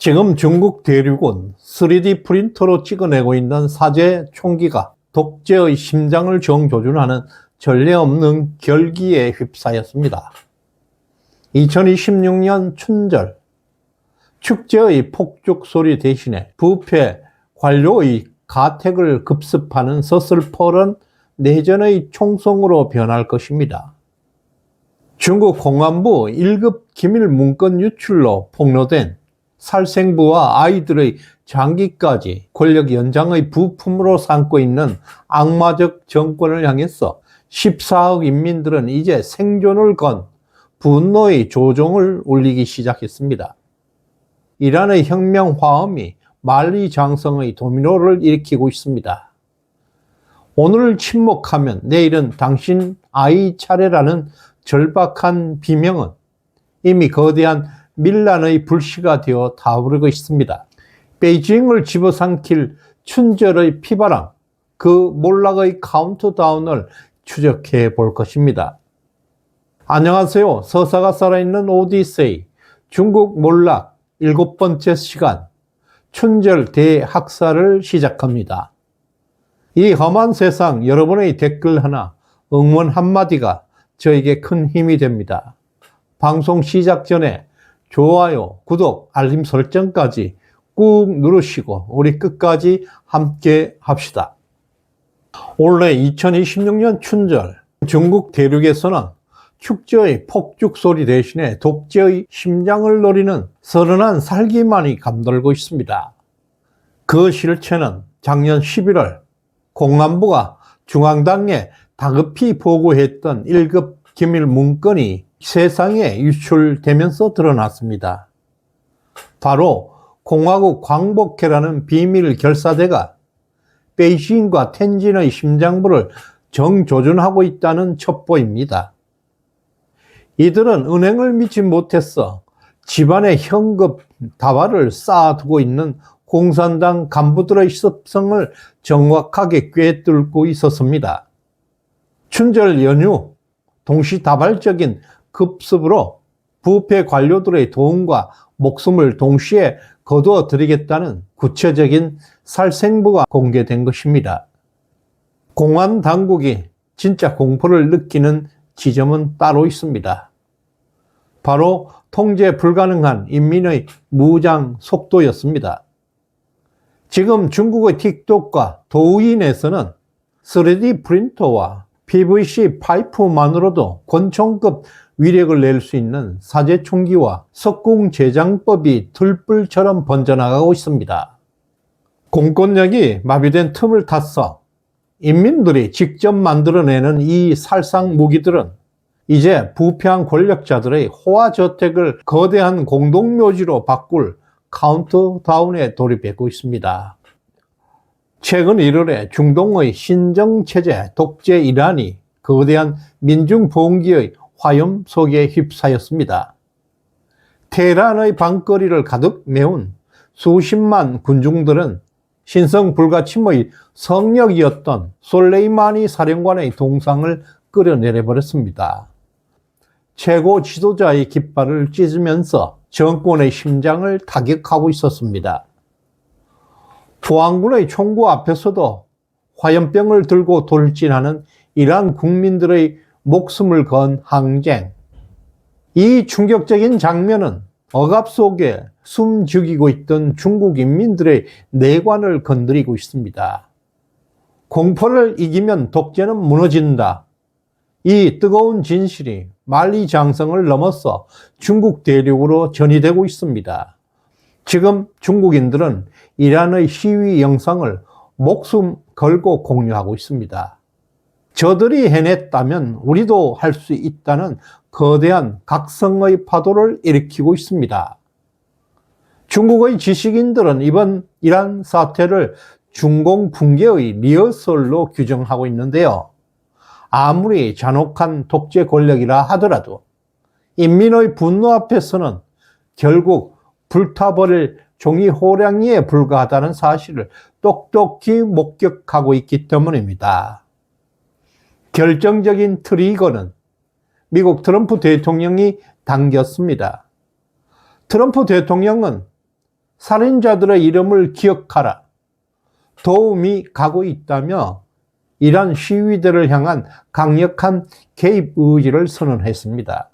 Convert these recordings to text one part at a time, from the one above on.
지금 중국 대륙은 3D 프린터로 찍어내고 있는 사제 총기가 독재의 심장을 정조준하는 전례 없는 결기에 휩싸였습니다. 2026년 춘절, 축제의 폭죽 소리 대신에 부패 관료의 가택을 급습하는 서슬퍼런 내전의 총성으로 변할 것입니다. 중국 공안부 1급 기밀 문건 유출로 폭로된 살생부와 아이들의 장기까지 권력 연장의 부품으로 삼고 있는 악마적 정권을 향해서 14억 인민들은 이제 생존을 건 분노의 조종을 울리기 시작했습니다. 이란의 혁명 화음이 만리장성의 도미노를 일으키고 있습니다. 오늘 침묵하면 내일은 당신 아이 차례라는 절박한 비명은 이미 거대한 밀란의 불씨가 되어 타오르고 있습니다. 베이징을 집어삼킬 춘절의 피바람, 그 몰락의 카운트다운을 추적해 볼 것입니다. 안녕하세요. 서사가 살아있는 오디세이, 중국 몰락 7번째 시간, 춘절 대학살을 시작합니다. 이 험한 세상, 여러분의 댓글 하나, 응원 한마디가 저에게 큰 힘이 됩니다. 방송 시작 전에 좋아요, 구독, 알림 설정까지 꾹 누르시고 우리 끝까지 함께 합시다. 올해 2026년 춘절, 중국 대륙에서는 축제의 폭죽 소리 대신에 독재의 심장을 노리는 서른한 살기만이 감돌고 있습니다. 그 실체는 작년 11월 공안부가 중앙당에 다급히 보고했던 1급 기밀 문건이 세상에 유출되면서 드러났습니다. 바로 공화국 광복회라는 비밀 결사대가 베이징과 텐진의 심장부를 정조준하고 있다는 첩보입니다. 이들은 은행을 믿지 못해서 집안에 현금 다발을 쌓아두고 있는 공산당 간부들의 습성을 정확하게 꿰뚫고 있었습니다. 춘절 연휴 동시다발적인 급습으로 부패 관료들의 도움과 목숨을 동시에 거두어 드리겠다는 구체적인 살생부가 공개된 것입니다. 공안 당국이 진짜 공포를 느끼는 지점은 따로 있습니다. 바로 통제 불가능한 인민의 무장 속도였습니다. 지금 중국의 틱톡과 도우인에서는 3D 프린터와 PVC 파이프만으로도 권총급 위력을 낼 수 있는 사제 총기와 석궁 제장법이 들불처럼 번져나가고 있습니다. 공권력이 마비된 틈을 타서 인민들이 직접 만들어내는 이 살상 무기들은 이제 부패한 권력자들의 호화저택을 거대한 공동묘지로 바꿀 카운트다운에 돌입하고 있습니다. 최근 1월에 중동의 신정체제 독재 이란이 거대한 민중봉기의 화염 속에 휩싸였습니다. 테헤란의 방거리를 가득 메운 수십만 군중들은 신성불가침의 성역이었던 솔레이마니 사령관의 동상을 끌어내려버렸습니다. 최고 지도자의 깃발을 찢으면서 정권의 심장을 타격하고 있었습니다. 포항군의 총구 앞에서도 화염병을 들고 돌진하는 이란 국민들의 목숨을 건 항쟁. 이 충격적인 장면은 억압 속에 숨 죽이고 있던 중국 인민들의 내관을 건드리고 있습니다. 공포를 이기면 독재는 무너진다. 이 뜨거운 진실이 만리장성을 넘어서 중국 대륙으로 전이되고 있습니다. 지금 중국인들은 이란의 시위 영상을 목숨 걸고 공유하고 있습니다. 저들이 해냈다면 우리도 할 수 있다는 거대한 각성의 파도를 일으키고 있습니다. 중국의 지식인들은 이번 이란 사태를 중공 붕괴의 리허설로 규정하고 있는데요. 아무리 잔혹한 독재 권력이라 하더라도 인민의 분노 앞에서는 결국 불타버릴 종이 호랑이에 불과하다는 사실을 똑똑히 목격하고 있기 때문입니다. 결정적인 트리거는 미국 트럼프 대통령이 당겼습니다. 트럼프 대통령은 살인자들의 이름을 기억하라. 도움이 가고 있다며 이란 시위대를 향한 강력한 개입 의지를 선언했습니다.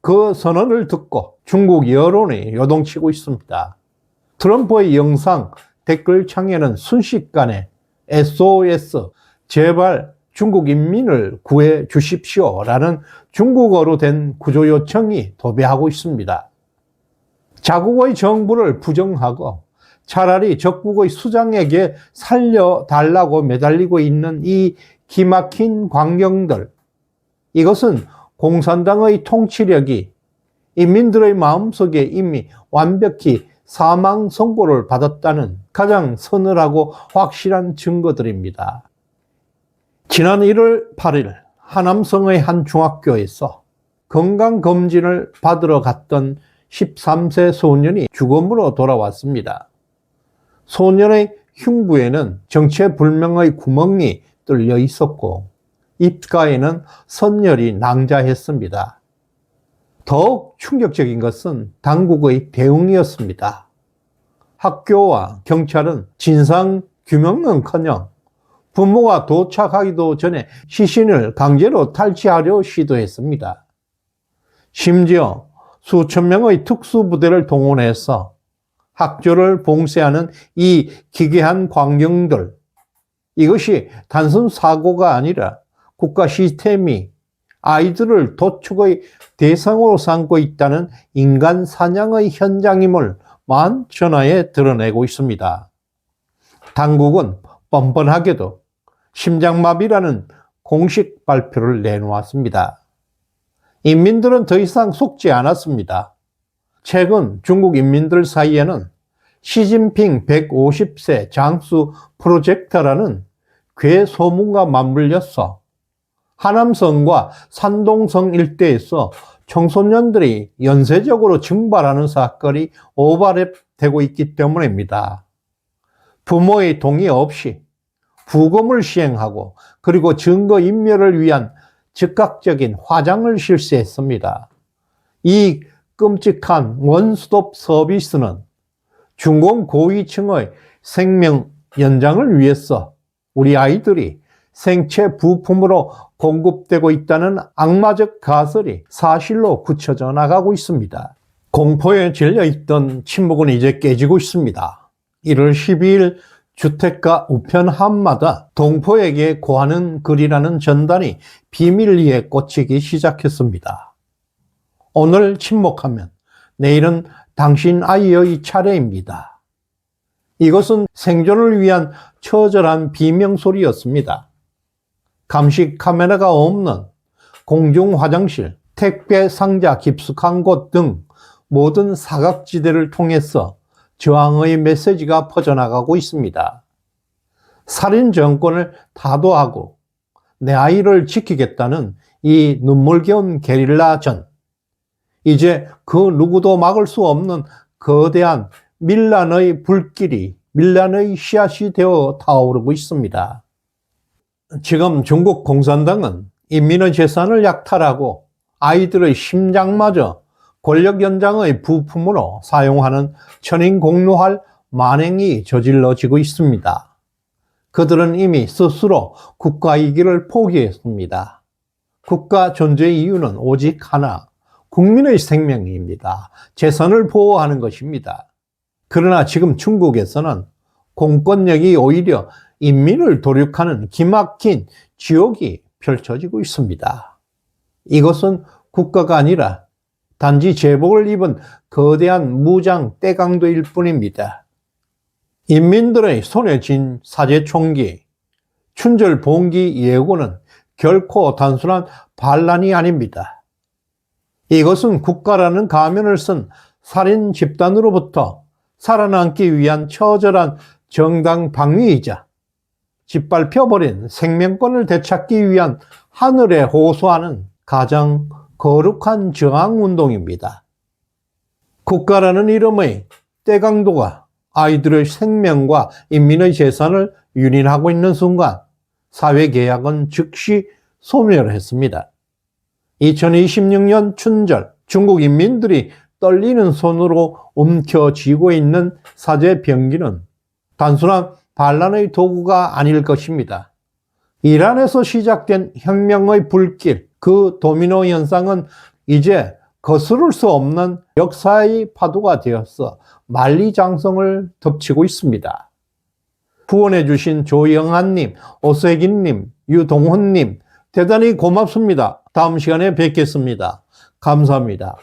그 선언을 듣고 중국 여론이 요동치고 있습니다. 트럼프의 영상 댓글창에는 순식간에 SOS, 제발 중국 인민을 구해 주십시오라는 중국어로 된 구조 요청이 도배하고 있습니다. 자국의 정부를 부정하고 차라리 적국의 수장에게 살려달라고 매달리고 있는 이 기막힌 광경들, 이것은 공산당의 통치력이 인민들의 마음속에 이미 완벽히 사망 선고를 받았다는 가장 서늘하고 확실한 증거들입니다. 지난 1월 8일 하남성의 한 중학교에서 건강검진을 받으러 갔던 13세 소년이 죽음으로 돌아왔습니다. 소년의 흉부에는 정체불명의 구멍이 뚫려 있었고 입가에는 선열이 낭자했습니다. 더욱 충격적인 것은 당국의 대응이었습니다. 학교와 경찰은 진상 규명은커녕 부모가 도착하기도 전에 시신을 강제로 탈취하려 시도했습니다. 심지어 수천 명의 특수부대를 동원해서 학교를 봉쇄하는 이 기괴한 광경들, 이것이 단순 사고가 아니라 국가 시스템이 아이들을 도축의 대상으로 삼고 있다는 인간 사냥의 현장임을 만천하에 드러내고 있습니다. 당국은 뻔뻔하게도 심장마비라는 공식 발표를 내놓았습니다. 인민들은 더 이상 속지 않았습니다. 최근 중국 인민들 사이에는 시진핑 150세 장수 프로젝트라는 괴 소문과 맞물려서 하남성과 산동성 일대에서 청소년들이 연쇄적으로 증발하는 사건이 오버랩되고 있기 때문입니다. 부모의 동의 없이 부검을 시행하고 그리고 증거인멸을 위한 즉각적인 화장을 실시했습니다. 이 끔찍한 원스톱 서비스는 중공 고위층의 생명 연장을 위해서 우리 아이들이 생체 부품으로 공급되고 있다는 악마적 가설이 사실로 굳혀져 나가고 있습니다. 공포에 질려있던 침묵은 이제 깨지고 있습니다. 1월 12일 주택가 우편 함마다 동포에게 고하는 글이라는 전단이 비밀리에 꽂히기 시작했습니다. 오늘 침묵하면 내일은 당신 아이의 차례입니다. 이것은 생존을 위한 처절한 비명소리였습니다. 감시 카메라가 없는 공중 화장실, 택배 상자 깊숙한 곳 등 모든 사각지대를 통해서 저항의 메시지가 퍼져나가고 있습니다. 살인 정권을 타도하고 내 아이를 지키겠다는 이 눈물겨운 게릴라전, 이제 그 누구도 막을 수 없는 거대한 밀란의 불길이 밀란의 씨앗이 되어 타오르고 있습니다. 지금 중국 공산당은 인민의 재산을 약탈하고 아이들의 심장마저 권력 연장의 부품으로 사용하는 천인공노할 만행이 저질러지고 있습니다. 그들은 이미 스스로 국가이기를 포기했습니다. 국가 존재의 이유는 오직 하나, 국민의 생명입니다. 재산을 보호하는 것입니다. 그러나 지금 중국에서는 공권력이 오히려 인민을 도륙하는 기막힌 지옥이 펼쳐지고 있습니다. 이것은 국가가 아니라 단지 제복을 입은 거대한 무장 떼강도일 뿐입니다. 인민들의 손에 쥔 사제총기, 춘절봉기 예고는 결코 단순한 반란이 아닙니다. 이것은 국가라는 가면을 쓴 살인 집단으로부터 살아남기 위한 처절한 정당 방위이자 짓밟혀버린 생명권을 되찾기 위한 하늘에 호소하는 가장 거룩한 저항운동입니다. 국가라는 이름의 떼강도가 아이들의 생명과 인민의 재산을 유린하고 있는 순간 사회계약은 즉시 소멸했습니다. 2026년 춘절 중국 인민들이 떨리는 손으로 움켜쥐고 있는 사제 병기는 단순한 반란의 도구가 아닐 것입니다. 이란에서 시작된 혁명의 불길, 그 도미노 현상은 이제 거스를 수 없는 역사의 파도가 되어서 만리장성을 덮치고 있습니다. 후원해주신 조영한님, 오세긴님, 유동훈님, 대단히 고맙습니다. 다음 시간에 뵙겠습니다. 감사합니다.